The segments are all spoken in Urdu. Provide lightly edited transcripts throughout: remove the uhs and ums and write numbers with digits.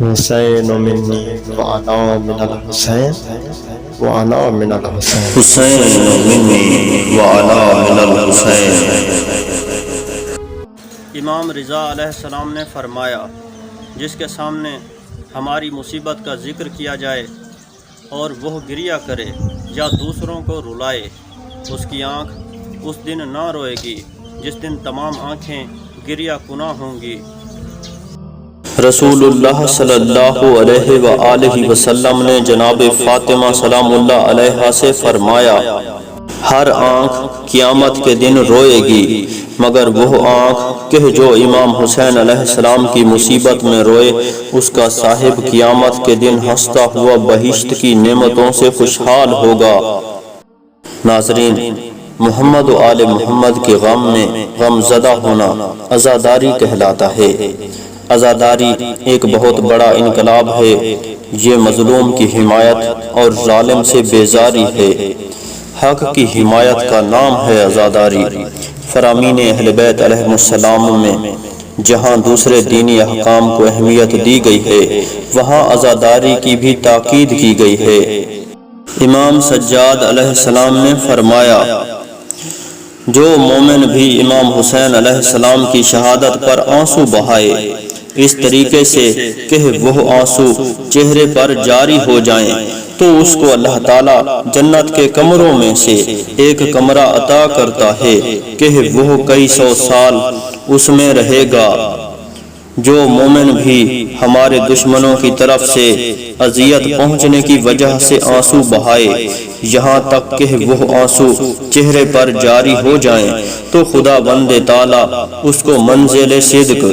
حسین منی وعنا من الحسین وعنا من الحسین حسین منی وعنا من الحسین۔ امام رضا علیہ السلام نے فرمایا، جس کے سامنے ہماری مصیبت کا ذکر کیا جائے اور وہ گریہ کرے یا دوسروں کو رلائے، اس کی آنکھ اس دن نہ روئے گی جس دن تمام آنکھیں گریہ کناں ہوں گی۔ رسول اللہ صلی اللہ علیہ وآلہ وسلم نے جناب فاطمہ سلام اللہ علیہا سے فرمایا، ہر آنکھ قیامت کے دن روئے گی مگر وہ آنکھ کہ جو امام حسین علیہ السلام کی مصیبت میں روئے، اس کا صاحب قیامت کے دن ہنستا ہوا بہشت کی نعمتوں سے خوشحال ہوگا۔ ناظرین، محمد و آل محمد کے غم میں غم زدہ ہونا عزاداری کہلاتا ہے۔ عزاداری ایک بہت بڑا انقلاب ہے، یہ مظلوم کی حمایت اور ظالم سے بیزاری ہے۔ حق کی حمایت کا نام ہے عزاداری۔ فرامین اہل بیت علیہ السلام میں جہاں دوسرے دینی احکام کو اہمیت دی گئی ہے، وہاں عزاداری کی بھی تاکید کی گئی ہے۔ امام سجاد علیہ السلام نے فرمایا، جو مومن بھی امام حسین علیہ السلام کی شہادت پر آنسو بہائے اس طریقے سے کہ وہ آنسو چہرے پر جاری ہو جائیں، تو اس کو اللہ تعالیٰ جنت کے کمروں میں سے ایک کمرہ عطا کرتا ہے کہ وہ کئی سو سال اس میں رہے گا۔ جو مومن بھی ہمارے دشمنوں کی طرف سے اذیت پہنچنے کی وجہ سے آنسو بہائے یہاں تک کہ وہ آنسو چہرے پر جاری ہو جائیں، تو خدا بند تعالیٰ اس کو منزل صدق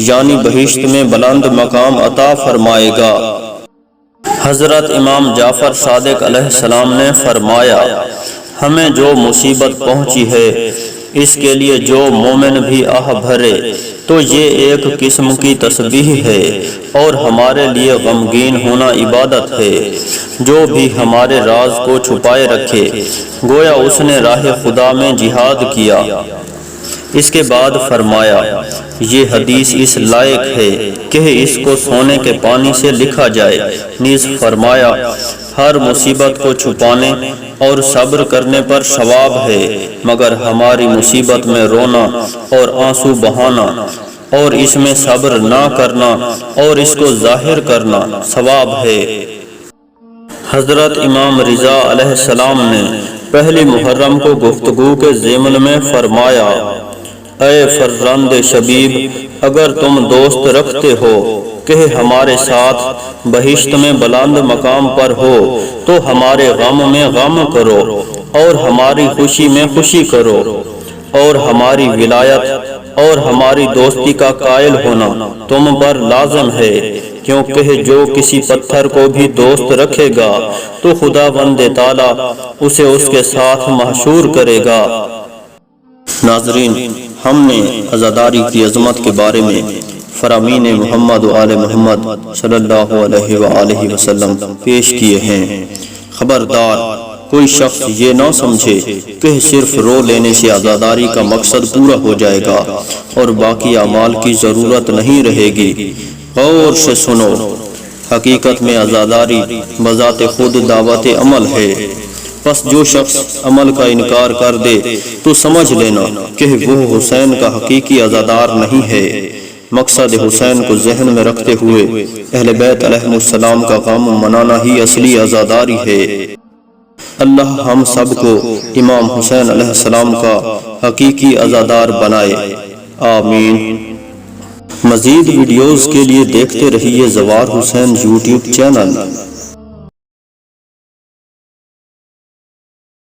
یعنی بہشت میں بلند مقام عطا فرمائے گا۔ حضرت امام جعفر صادق علیہ السلام نے فرمایا، ہمیں جو مصیبت پہنچی ہے اس کے لیے جو مومن بھی آہ بھرے تو یہ ایک قسم کی تسبیح ہے اور ہمارے لیے غمگین ہونا عبادت ہے۔ جو بھی ہمارے راز کو چھپائے رکھے گویا اس نے راہ خدا میں جہاد کیا۔ اس کے بعد فرمایا، یہ حدیث اس لائق ہے کہ اس کو سونے کے پانی سے لکھا جائے۔ نیز فرمایا، ہر مصیبت کو چھپانے اور صبر کرنے پر ثواب ہے مگر ہماری مصیبت میں رونا اور آنسو بہانا اور اس میں صبر نہ کرنا اور اس کو ظاہر کرنا ثواب ہے۔ حضرت امام رضا علیہ السلام نے پہلی محرم کو گفتگو کے ضمن میں فرمایا، اے فرزند شبیب، اگر تم دوست رکھتے ہو کہ ہمارے ساتھ بہشت میں بلند مقام پر ہو تو ہمارے غم میں غم کرو اور ہماری خوشی میں خوشی کرو، اور ہماری ولایت اور ہماری دوستی کا قائل ہونا تم پر لازم ہے، کیونکہ جو کسی پتھر کو بھی دوست رکھے گا تو خدا بند تعالیٰ اسے اس کے ساتھ محشور کرے گا۔ ناظرین، ہم نے عزاداری کی عظمت کے بارے میں فرامین محمد و آل محمد صلی اللہ علیہ وآلہ وسلم پیش کیے ہیں۔ خبردار کوئی شخص یہ نہ سمجھے کہ صرف رو لینے سے عزاداری کا مقصد پورا ہو جائے گا اور باقی اعمال کی ضرورت نہیں رہے گی۔ غور سے سنو، حقیقت میں عزاداری بذات خود دعوت عمل ہے۔ پس جو شخص عمل کا انکار کر دے تو سمجھ لینا کہ وہ حسین کا حقیقی عزادار نہیں ہے۔ مقصد حسین کو ذہن میں رکھتے ہوئے اہل بیت علیہ السلام کا غم منانا ہی اصلی عزاداری ہے۔ اللہ ہم سب کو امام حسین علیہ السلام کا حقیقی عزادار بنائے، آمین۔ مزید ویڈیوز کے لیے دیکھتے رہیے زوار حسین یوٹیوب چینل۔